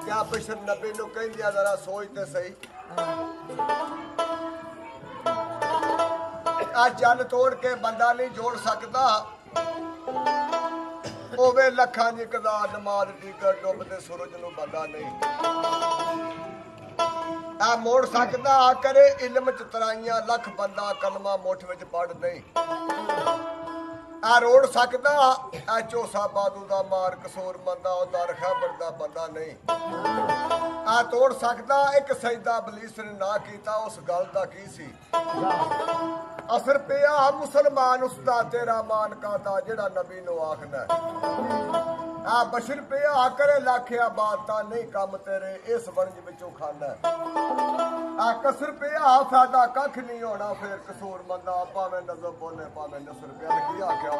क्या पिछड़ नबी नु कहंदिया जरा सोच ते सही आ जल तोड़ के बंदा नहीं जोड़ सकता ओवे लखां दी कदा नमाज दीगर डुबदे सूरज नु बंदा नहीं आ मोड़ सकदा करे इल्म च तराइयां लख बंदा कलमा मुठ विच पढ़ नहीं आ रोड़ सकदा आ चोसा बादू दा मार कसूर मंदा ओदा रखा दा बंदा नहीं आ तोड़ सकदा एक सजदा बलीस ने ना कीता उस गल दा की सी असर पिया मुसलमान उसदा तेरा मान काता जेड़ा नबी नु आखदा आ बशर पिया करे लाखिया बाता नहीं कम तेरे इस वंज विचों खाना आ कसर पिया फायदा कख नहीं होना फिर कसूर मंदा भावें नजर बोले भावें नसर पिया की आख्या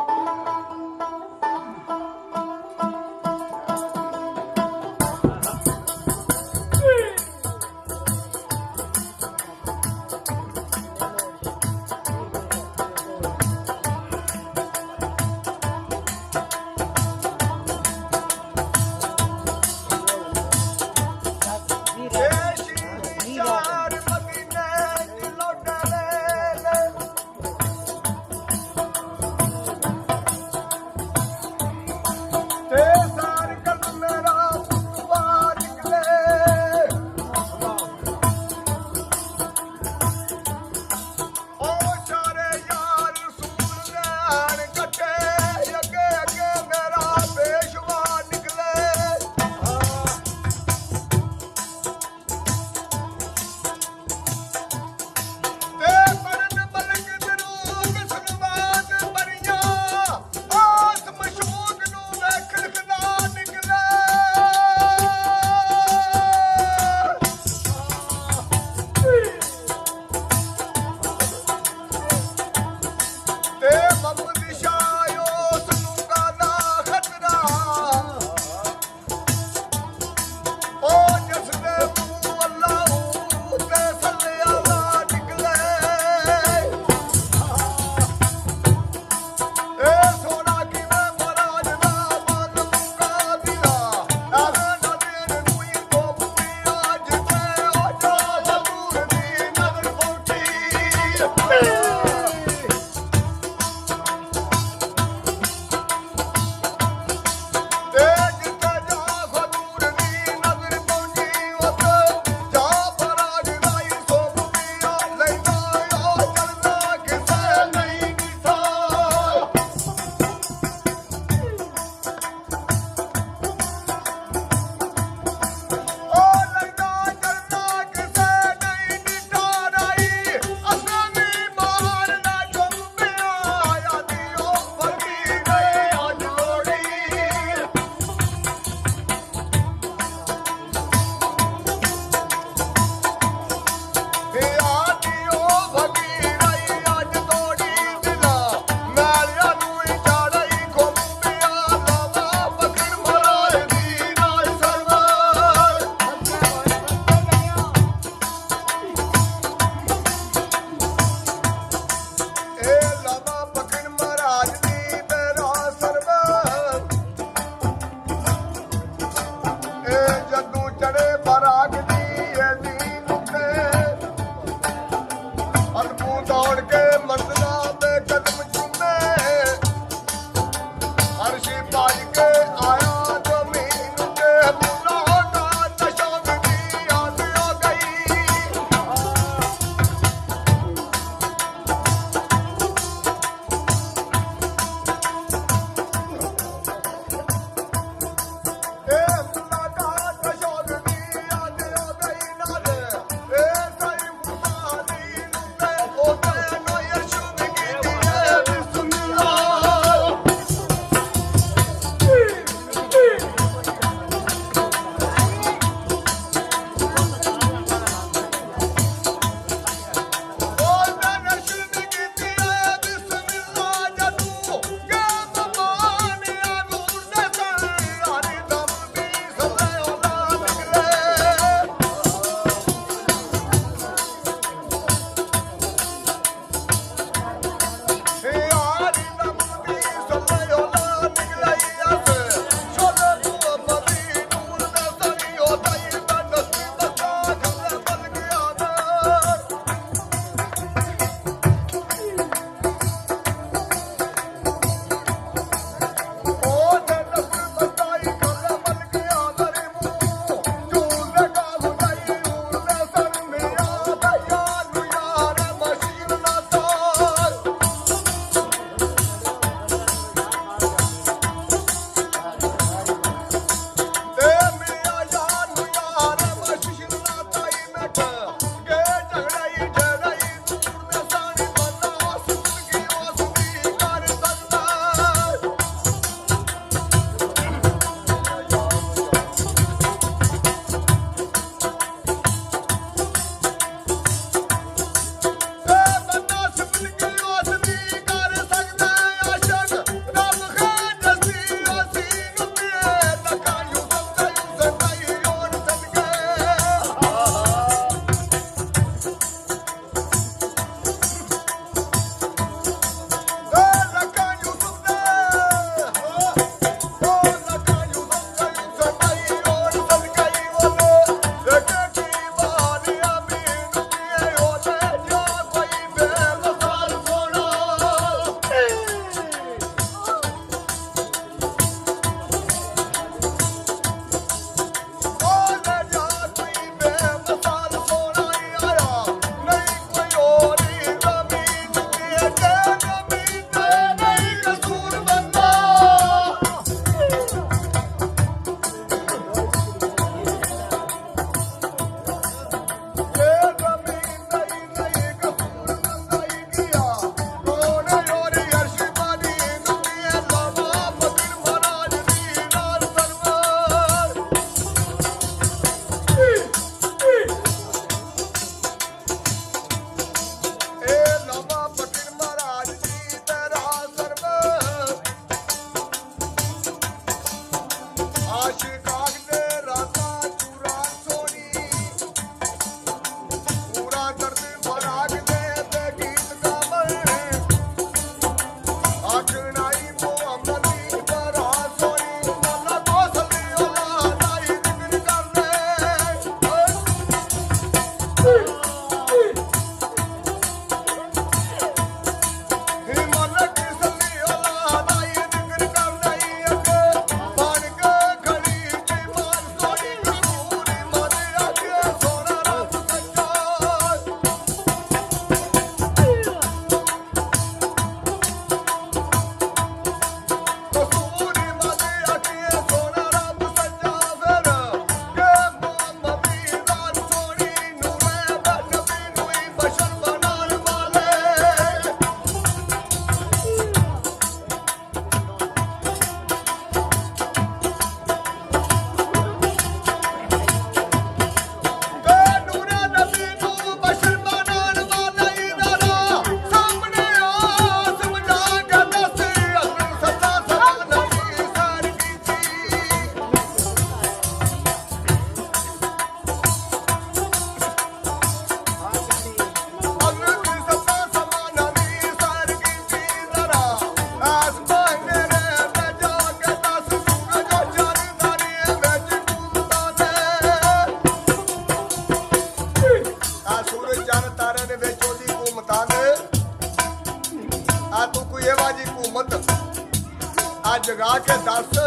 जगा के दस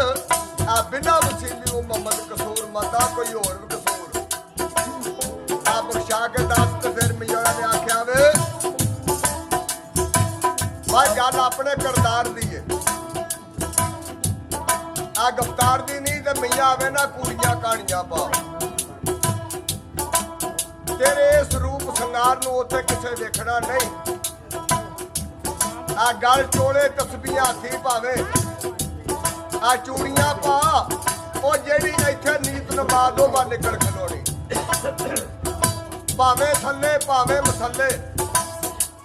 आ बिना वसीली मुहम्मद कसूर मता कोई होर भी कसूर आ बख्शा के दस। तो फिर मियां ने आख्या वे भाई गल अपने करदार दी है आ गिरफ्तार दी नहीं। तो मियां आवे ना कुड़ियां कहानियां पा तेरे इस रूप संगार नूं उत्थे किसे देखना नहीं। आ गल चोले तस्बीहां हाथी पावे आ चूड़ियां पा ओ जेड़ी इत्थे नीत नमाज ओ बा निकल खलोनी भावे थल्ले भावे मसले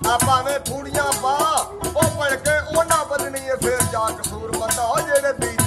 आ भावे थूड़ियां पा ओ पड़ के ओना बदनी है फिर जा कसूर बंदा ओ जेड़े बीच